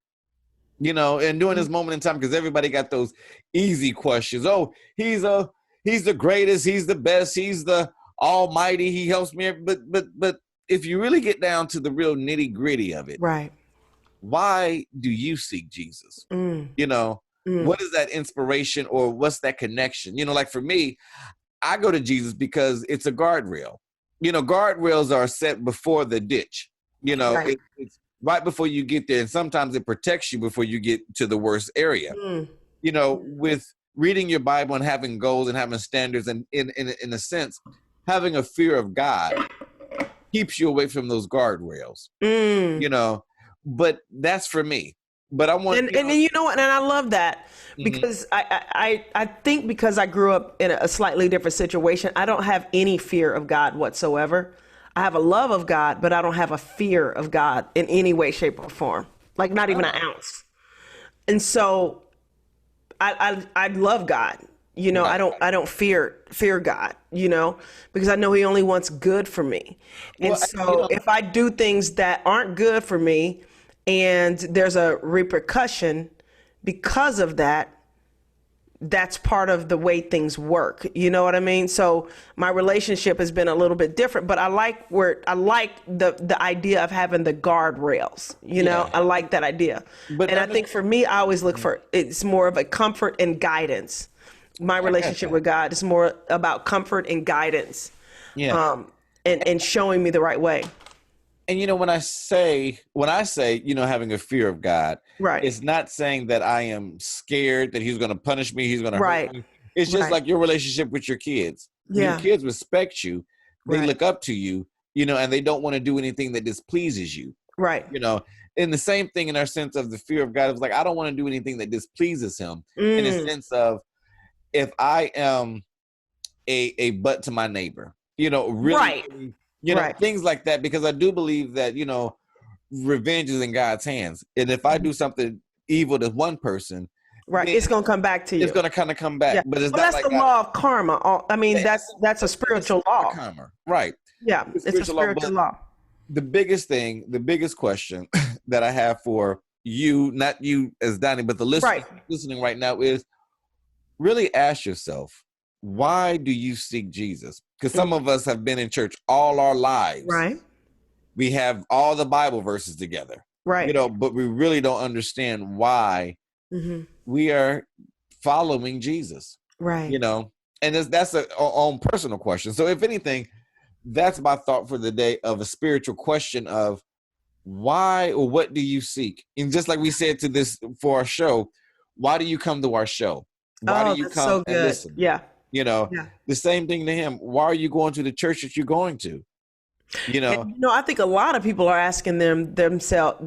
[SPEAKER 3] You know, and during this moment in time, because everybody got those easy questions. Oh, he's the greatest, he's the best, he's the almighty, he helps me. But if you really get down to the real nitty gritty of it,
[SPEAKER 2] Right.
[SPEAKER 3] why do you seek Jesus?
[SPEAKER 2] Mm.
[SPEAKER 3] You know,
[SPEAKER 2] Mm.
[SPEAKER 3] what is that inspiration or what's that connection? You know, like for me, I go to Jesus because it's a guardrail. You know, guardrails are set before the ditch. You know,
[SPEAKER 2] Right.
[SPEAKER 3] it's right before you get there. And sometimes it protects you before you get to the worst area.
[SPEAKER 2] Mm.
[SPEAKER 3] You know, with reading your Bible and having goals and having standards and in a sense, having a fear of God keeps you away from those guardrails.
[SPEAKER 2] Mm.
[SPEAKER 3] You know, but that's for me. But I want
[SPEAKER 2] And you know what? And I love that because I think because I grew up in a slightly different situation, I don't have any fear of God whatsoever. I have a love of God, but I don't have a fear of God in any way, shape, or form. Like not even an ounce. And so I love God. You know,
[SPEAKER 3] Right.
[SPEAKER 2] I don't fear God, you know, because I know he only wants good for me. And
[SPEAKER 3] Well,
[SPEAKER 2] so
[SPEAKER 3] you know,
[SPEAKER 2] if I do things that aren't good for me and there's a repercussion because of that, that's part of the way things work. You know what I mean? So my relationship has been a little bit different, but I like the idea of having the guardrails, you know,
[SPEAKER 3] Yeah.
[SPEAKER 2] I like that idea.
[SPEAKER 3] But
[SPEAKER 2] And I think for me, I always look for, it's more of a comfort and guidance. My relationship
[SPEAKER 3] that.
[SPEAKER 2] with God is more about comfort and guidance,
[SPEAKER 3] Yeah.
[SPEAKER 2] and showing me the right way.
[SPEAKER 3] And you know, when I say, you know, having a fear of God,
[SPEAKER 2] Right.
[SPEAKER 3] it's not saying that I am scared that he's going to punish me, he's going to hurt
[SPEAKER 2] Right.
[SPEAKER 3] me. It's just
[SPEAKER 2] Right.
[SPEAKER 3] like your relationship with your kids. Your
[SPEAKER 2] Yeah.
[SPEAKER 3] kids respect you, they
[SPEAKER 2] Right.
[SPEAKER 3] look up to you, you know, and they don't want to do anything that displeases you.
[SPEAKER 2] Right.
[SPEAKER 3] You know, and the same thing in our sense of the fear of God. It's like I don't want to do anything that displeases him. In a sense of, if I am a butt to my neighbor, you know, really,
[SPEAKER 2] Right.
[SPEAKER 3] you know,
[SPEAKER 2] Right.
[SPEAKER 3] things like that, because I do believe that, you know, revenge is in God's hands. And if I do something evil to one person,
[SPEAKER 2] Right.
[SPEAKER 3] then
[SPEAKER 2] It's going to come back to
[SPEAKER 3] it's
[SPEAKER 2] you.
[SPEAKER 3] going to kind of come back.
[SPEAKER 2] Yeah.
[SPEAKER 3] But it's
[SPEAKER 2] Well,
[SPEAKER 3] not
[SPEAKER 2] that's
[SPEAKER 3] like
[SPEAKER 2] the law of karma. I mean,
[SPEAKER 3] yeah,
[SPEAKER 2] that's a spiritual law.
[SPEAKER 3] karma. Right.
[SPEAKER 2] Yeah. It's a spiritual
[SPEAKER 3] But
[SPEAKER 2] law.
[SPEAKER 3] the biggest question that I have for you, not you as Donnie, but the listener
[SPEAKER 2] Right.
[SPEAKER 3] listening right now is really ask yourself, why do you seek Jesus? Because some of us have been in church all our lives.
[SPEAKER 2] Right.
[SPEAKER 3] We have all the Bible verses together.
[SPEAKER 2] Right.
[SPEAKER 3] You know, but we really don't understand why
[SPEAKER 2] Mm-hmm.
[SPEAKER 3] we are following Jesus.
[SPEAKER 2] Right.
[SPEAKER 3] You know, and that's a own personal question. So if anything, that's my thought for the day, of a spiritual question of why or what do you seek? And just like we said to this for our show, why do you come to our show? Why
[SPEAKER 2] Oh,
[SPEAKER 3] do you
[SPEAKER 2] that's
[SPEAKER 3] come
[SPEAKER 2] so
[SPEAKER 3] and
[SPEAKER 2] good.
[SPEAKER 3] listen?
[SPEAKER 2] Yeah.
[SPEAKER 3] You know,
[SPEAKER 2] Yeah.
[SPEAKER 3] the same thing to him. Why are you going to the church that you're going to? You know,
[SPEAKER 2] And, you know, I think a lot of people are asking themselves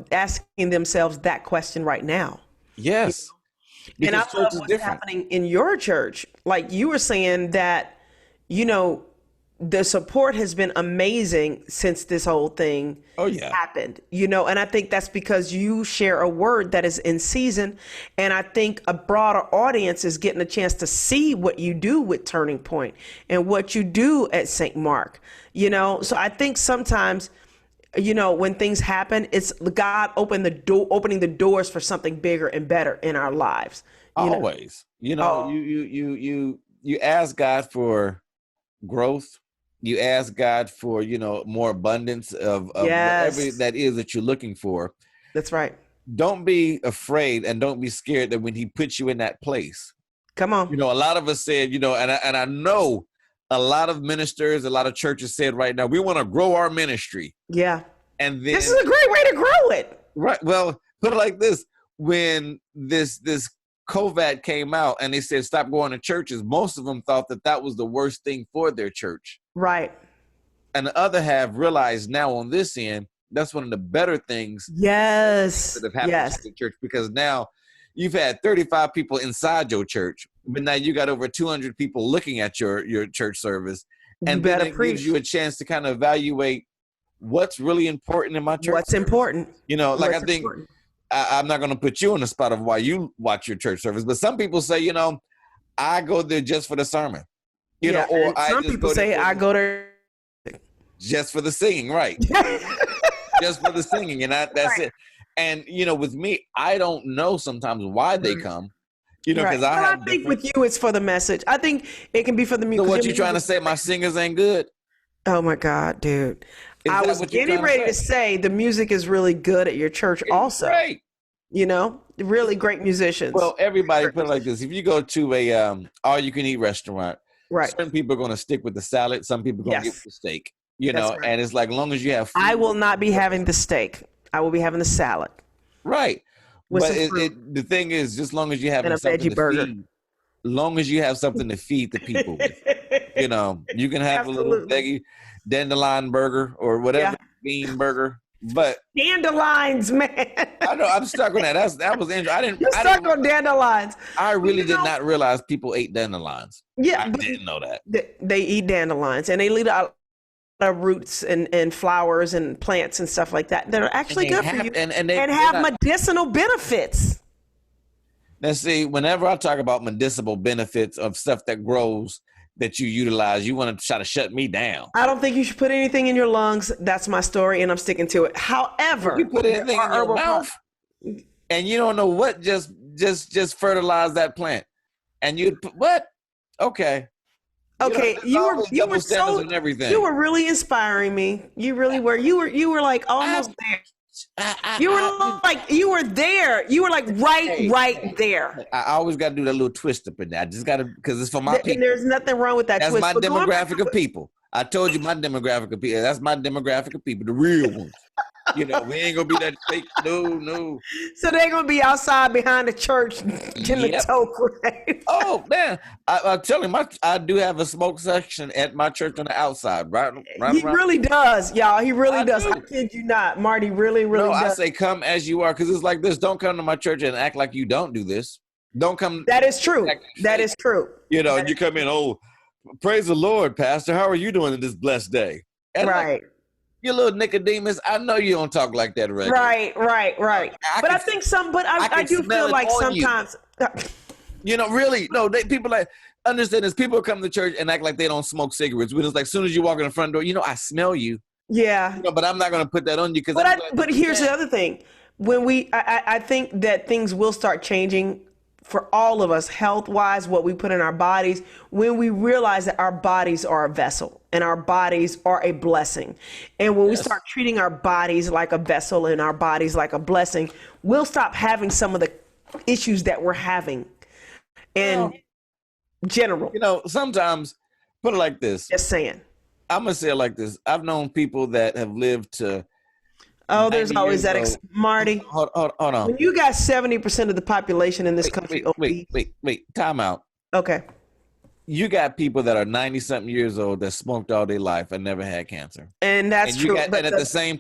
[SPEAKER 2] that question right now.
[SPEAKER 3] yes.
[SPEAKER 2] And I
[SPEAKER 3] Because
[SPEAKER 2] love
[SPEAKER 3] church is
[SPEAKER 2] what's
[SPEAKER 3] different.
[SPEAKER 2] happening in your church. Like you were saying that, you know, the support has been amazing since this whole thing
[SPEAKER 3] Oh, yeah.
[SPEAKER 2] happened, you know, and I think that's because you share a word that is in season. And I think a broader audience is getting a chance to see what you do with Turning Point and what you do at St. Mark, you know. So I think sometimes, you know, when things happen, it's God opening the doors for something bigger and better in our lives. You know?
[SPEAKER 3] Always. You know,
[SPEAKER 2] Oh.
[SPEAKER 3] you ask God for growth. You ask God for, you know, more abundance of whatever
[SPEAKER 2] Yes,
[SPEAKER 3] that is that you're looking for.
[SPEAKER 2] that's right.
[SPEAKER 3] Don't be afraid and don't be scared that when he puts you in that place.
[SPEAKER 2] Come on.
[SPEAKER 3] You know, a lot of us said, you know, and I know a lot of ministers, a lot of churches said right now, we want to grow our ministry.
[SPEAKER 2] Yeah.
[SPEAKER 3] And then,
[SPEAKER 2] this is a great way to grow it.
[SPEAKER 3] Right. Well, put it like this. When this COVID came out and they said stop going to churches, most of them thought that was the worst thing for their church.
[SPEAKER 2] Right.
[SPEAKER 3] And the other half realized now on this end, that's one of the better things
[SPEAKER 2] that
[SPEAKER 3] have happened to the church, because now you've had 35 people inside your church, but now you got over 200 people looking at your church service. And then it gives you a chance to kind of evaluate what's really important in my church.
[SPEAKER 2] What's important.
[SPEAKER 3] You know, like I think I'm not going to put you on the spot of why you watch your church service, but some people say, you know, I go there just for the sermon. You know, or
[SPEAKER 2] some people say I go there
[SPEAKER 3] just for the singing, right? Just for the singing, and that's it. And you know, with me, I don't know sometimes why they come. You know, because
[SPEAKER 2] I think with you, it's for the message. I think it can be for the music.
[SPEAKER 3] So what you trying to say? My singers ain't good?
[SPEAKER 2] Oh my God, dude! I was getting ready to say the music is really good at your church. It's also, great. You know, really great musicians.
[SPEAKER 3] Well, everybody put it like this: if you go to a all-you-can-eat restaurant, right? Certain people are going to stick with the salad. Some people are going to get the steak. You know, and it's like, long as you have food,
[SPEAKER 2] I will not be having the steak. I will be having the salad.
[SPEAKER 3] Right. But the thing is, just long as you have something to feed, long as you have something to feed the people with, you know, you can have a little veggie dandelion burger or whatever bean burger. But
[SPEAKER 2] dandelions, man.
[SPEAKER 3] I know I'm stuck on that. That was interesting.
[SPEAKER 2] You're stuck on dandelions.
[SPEAKER 3] I really did not realize people ate dandelions.
[SPEAKER 2] Yeah,
[SPEAKER 3] I didn't know that.
[SPEAKER 2] They eat dandelions, and they leave out roots and flowers and plants and stuff like that that are actually good for you and have medicinal benefits.
[SPEAKER 3] Now, see, whenever I talk about medicinal benefits of stuff that grows that you utilize, you want to try to shut me down.
[SPEAKER 2] I don't think you should put anything in your lungs. That's my story, and I'm sticking to it. However,
[SPEAKER 3] you put anything in your mouth, and you don't know what just fertilize that plant, and you put what? Okay.
[SPEAKER 2] Okay, you were really inspiring me. You really were. You were like almost there. You were there. You were like right there.
[SPEAKER 3] I always got to do that little twist up in there. I just got to, because it's for my people.
[SPEAKER 2] And there's nothing wrong with that.
[SPEAKER 3] That's
[SPEAKER 2] twist.
[SPEAKER 3] my demographic of people. I told you my demographic of people. That's my demographic of people, the real ones. You know, we ain't gonna be that fake. No.
[SPEAKER 2] So they're gonna be outside behind the church in the toke, right?
[SPEAKER 3] Oh man, I tell him I do have a smoke section at my church on the outside, right?
[SPEAKER 2] He really does, y'all. He really does. I kid you not, Marty. Really does.
[SPEAKER 3] I say come as you are, because it's like this. Don't come to my church and act like you don't do this. Don't come.
[SPEAKER 2] That is true. That is true.
[SPEAKER 3] You know, you come in. Oh, praise the Lord, Pastor. How are you doing in this blessed day? And
[SPEAKER 2] right.
[SPEAKER 3] You little Nicodemus, I know you don't talk like that, right?
[SPEAKER 2] Right. But I do feel like sometimes.
[SPEAKER 3] You know, really, no. People like understand this. People come to church and act like they don't smoke cigarettes. But it's like, as soon as you walk in the front door, you know, I smell you.
[SPEAKER 2] Yeah.
[SPEAKER 3] You know, but I'm not going to put that on you because.
[SPEAKER 2] But here's the other thing: when I think that things will start changing for all of us, health-wise, what we put in our bodies, when we realize that our bodies are a vessel and our bodies are a blessing. And when we start treating our bodies like a vessel and our bodies like a blessing, we'll stop having some of the issues that we're having in general.
[SPEAKER 3] You know, sometimes, put it like this.
[SPEAKER 2] Just saying.
[SPEAKER 3] I'm going to say it like this. I've known people that have lived to...
[SPEAKER 2] Oh, there's always that. Marty.
[SPEAKER 3] Hold on.
[SPEAKER 2] When you got 70% of the population in this country.
[SPEAKER 3] Wait. Time out.
[SPEAKER 2] Okay.
[SPEAKER 3] You got people that are 90-something years old that smoked all their life and never had cancer.
[SPEAKER 2] And that's true.
[SPEAKER 3] And at the same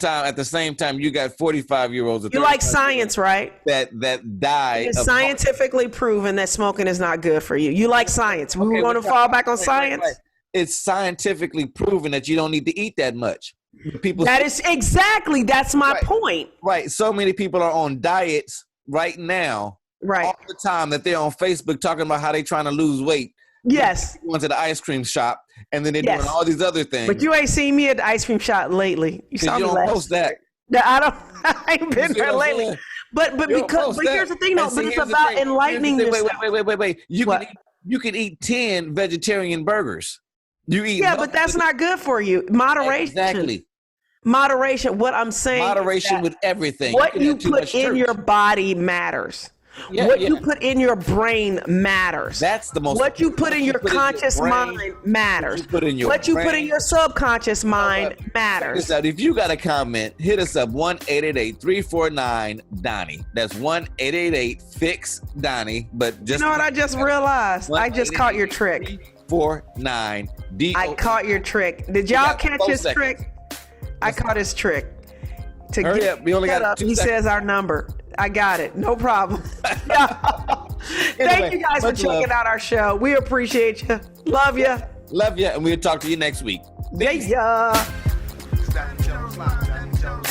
[SPEAKER 3] time, you got 45-year-olds.
[SPEAKER 2] You like science, right?
[SPEAKER 3] That died.
[SPEAKER 2] It's scientifically proven that smoking is not good for you. You like science. We want to fall back on science. Right.
[SPEAKER 3] It's scientifically proven that you don't need to eat that much.
[SPEAKER 2] That's my point.
[SPEAKER 3] Right. So many people are on diets right now, all the time, that they're on Facebook talking about how they're trying to lose weight.
[SPEAKER 2] Yes.
[SPEAKER 3] Going to the ice cream shop, and then they're doing all these other things.
[SPEAKER 2] But you ain't seen me at the ice cream shop lately. You saw me
[SPEAKER 3] don't post that.
[SPEAKER 2] No, I ain't been there lately. But here's the thing, though. But it's about enlightening yourself.
[SPEAKER 3] Wait. You can eat 10 vegetarian burgers.
[SPEAKER 2] But that's not good for you. Moderation.
[SPEAKER 3] Exactly.
[SPEAKER 2] Moderation. What I'm saying.
[SPEAKER 3] Moderation with everything.
[SPEAKER 2] What you put in your body matters. What you put in your brain matters.
[SPEAKER 3] That's the most.
[SPEAKER 2] What you put in your conscious mind matters. What you put in your subconscious mind matters.
[SPEAKER 3] If you got a comment, hit us up 1-888-349-DONNIE. That's 1-888-FIX-DONNIE. But just
[SPEAKER 2] you know what I just realized? I just caught your trick.
[SPEAKER 3] 49 D.
[SPEAKER 2] I caught your trick. Did y'all catch his trick? I caught his trick. To
[SPEAKER 3] hurry
[SPEAKER 2] get
[SPEAKER 3] up. We only got
[SPEAKER 2] up,
[SPEAKER 3] 2
[SPEAKER 2] he
[SPEAKER 3] seconds.
[SPEAKER 2] says our number. I got it. No problem. Thank you guys for checking out our show. We appreciate you. Love you.
[SPEAKER 3] Love you. And we'll talk to you next week.
[SPEAKER 2] Yeah.
[SPEAKER 1] Donnie Jones live. Donnie Jones